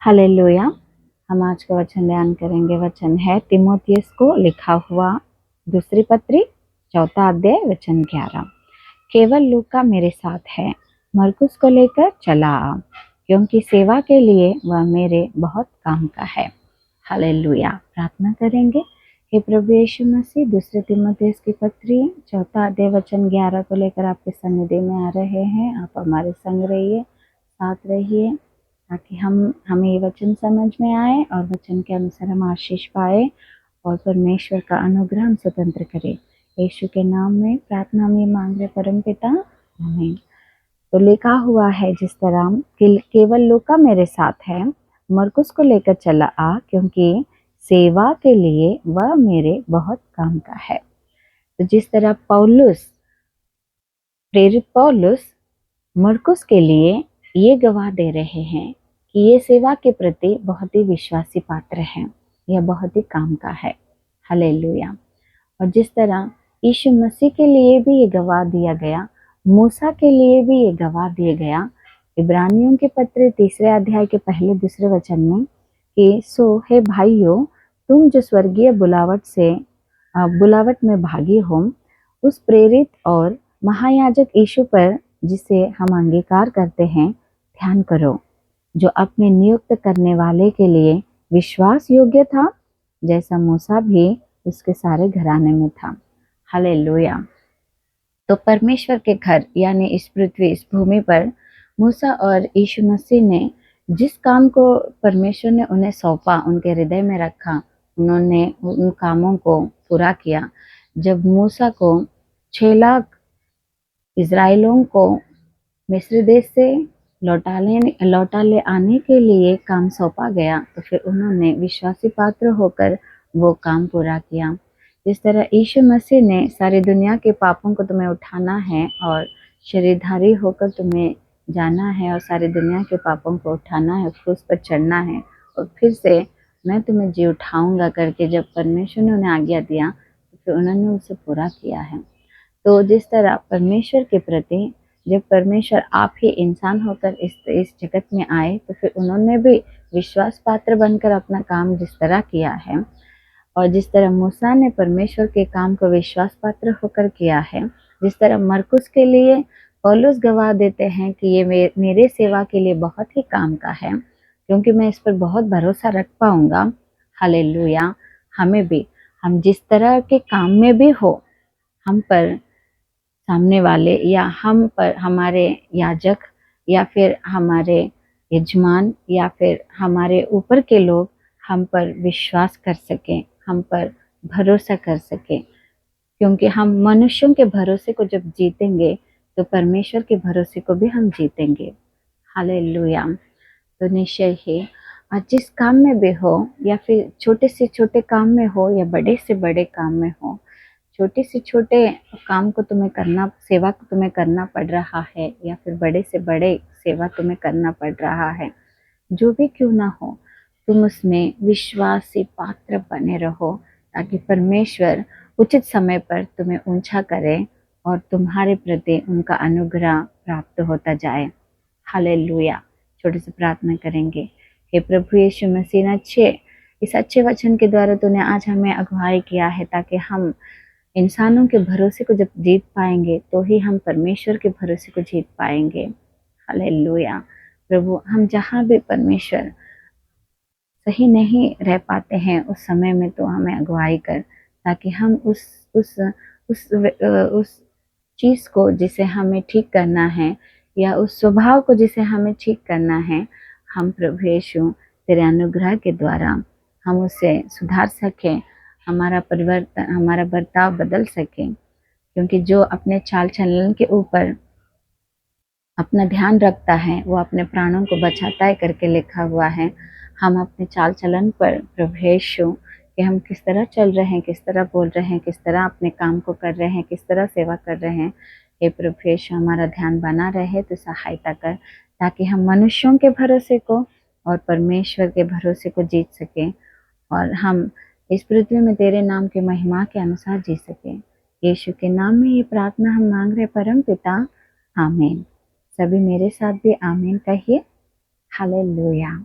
Hallelujah. हम आज का वचन ध्यान करेंगे। वचन है तीमुथियुस को लिखा हुआ दूसरी पत्री 4 अध्याय वचन 11। केवल लूका मेरे साथ है, मरकुस को लेकर चला आ, क्योंकि सेवा के लिए वह मेरे बहुत काम का है। हालेलुया। प्रार्थना करेंगे। हे प्रभु यीशु मसीह, दूसरे तीमुथियुस की पत्री 4 अध्याय वचन 11 को लेकर आपके सन्निधि में आ रहे हैं। आप हमारे संग रहिए, साथ रहिए, ताकि हमें ये वचन समझ में आए और वचन के अनुसार हम आशीष पाए और परमेश्वर का अनुग्रह हम स्वतंत्र करें। यीशु के नाम में प्रार्थना में मांग रहे परम पिता, आमीन। तो लिखा हुआ है जिस तरह केवल लूका मेरे साथ है, मरकुस को लेकर चला आ, क्योंकि सेवा के लिए वह मेरे बहुत काम का है। तो जिस तरह प्रेरित पौलुस मरकुस के लिए ये गवाह दे रहे हैं कि ये सेवा के प्रति बहुत ही विश्वासी पात्र हैं, यह बहुत ही काम का है। हालेलुया। और जिस तरह यीशु मसीह के लिए भी ये गवाह दिया गया, मूसा के लिए भी ये गवाह दिया गया इब्रानियों के पत्र 3 अध्याय के पहले 2 वचन में कि सो हे भाइयों, तुम जो स्वर्गीय बुलावट में भागी हो, उस प्रेरित और महायाजक यीशु पर जिसे हम अंगीकार करते हैं ध्यान करो, जो अपने नियुक्त करने वाले के लिए विश्वास योग्य था, जैसा मूसा भी उसके सारे घराने में था। हालेलुया। तो परमेश्वर के घर यानी इस पृथ्वी, इस भूमि पर मूसा और यीशु मसीह ने जिस काम को परमेश्वर ने उन्हें सौंपा, उनके हृदय में रखा, उन्होंने उन कामों को पूरा किया। जब मूसा को 6 लाख इजराइलों को मिस्र देश से लौटा ले आने के लिए काम सौंपा गया, तो फिर उन्होंने विश्वासी पात्र होकर वो काम पूरा किया। जिस तरह यीशु मसीह ने सारी दुनिया के पापों को तुम्हें उठाना है और शरीरधारी होकर तुम्हें जाना है और सारी दुनिया के पापों को उठाना है, क्रूस पर चढ़ना है और फिर से मैं तुम्हें जी उठाऊंगा करके जब परमेश्वर ने उन्हें आज्ञा दिया, तो फिर उन्होंने उसे पूरा किया है। तो जिस तरह परमेश्वर के प्रति जब परमेश्वर आप ही इंसान होकर इस जगत में आए, तो फिर उन्होंने भी विश्वास पात्र बनकर अपना काम जिस तरह किया है, और जिस तरह मूसा ने परमेश्वर के काम को विश्वास पात्र होकर किया है, जिस तरह मरकुस के लिए पौलुस गवाह देते हैं कि ये मेरे सेवा के लिए बहुत ही काम का है, क्योंकि मैं इस पर बहुत भरोसा रख पाऊंगा। हालेलुया। हमें भी, हम जिस तरह के काम में भी हो, हम पर सामने वाले या हम पर हमारे याजक या फिर हमारे यजमान या फिर हमारे ऊपर के लोग हम पर विश्वास कर सकें, हम पर भरोसा कर सकें, क्योंकि हम मनुष्यों के भरोसे को जब जीतेंगे तो परमेश्वर के भरोसे को भी हम जीतेंगे। हालेलुया। तो निश्चय ही आज जिस काम में भी हो, या फिर छोटे से छोटे काम में हो या बड़े से बड़े काम में हो, छोटे से छोटे काम को तुम्हें करना, सेवा को तुम्हें करना पड़ रहा है, या फिर बड़े से बड़े सेवा तुम्हें करना पड़ रहा है, जो भी क्यों ना हो, तुम उसमें विश्वासी पात्र बने रहो, ताकि परमेश्वर उचित समय पर तुम्हें ऊंचा करे और तुम्हारे प्रति उनका अनुग्रह प्राप्त होता जाए। हालेलुया। छोटे से प्रार्थना करेंगे। हे प्रभु यीशु मसीह, इस अच्छे वचन के द्वारा तूने आज हमें अगुवाई किया है, ताकि हम इंसानों के भरोसे को जब जीत पाएंगे तो ही हम परमेश्वर के भरोसे को जीत पाएंगे। हालेलुया। प्रभु, हम जहाँ भी परमेश्वर सही नहीं रह पाते हैं, उस समय में तो हमें अगुवाई कर, ताकि हम उस चीज को जिसे हमें ठीक करना है, या उस स्वभाव को जिसे हमें ठीक करना है, हम प्रभु यीशु तेरे अनुग्रह के द्वारा हम उसे सुधार सकें, हमारा बर्ताव बदल सके, क्योंकि जो अपने चाल चलन के ऊपर अपना ध्यान रखता है वो अपने प्राणों को बचाता है करके लिखा हुआ है। हम अपने चाल चलन पर प्रभु यीशु कि हम किस तरह चल रहे हैं, किस तरह बोल रहे हैं, किस तरह अपने काम को कर रहे हैं, किस तरह सेवा कर रहे हैं, हे प्रभु यीशु हमारा ध्यान बना रहे, तो सहायता कर, ताकि हम मनुष्यों के भरोसे को और परमेश्वर के भरोसे को जीत सकें, और हम इस पृथ्वी में तेरे नाम के महिमा के अनुसार जी सके। यीशु के नाम में ये प्रार्थना हम मांग रहे परम पिता, आमीन। सभी मेरे साथ भी आमीन कहिए। हालेलुया।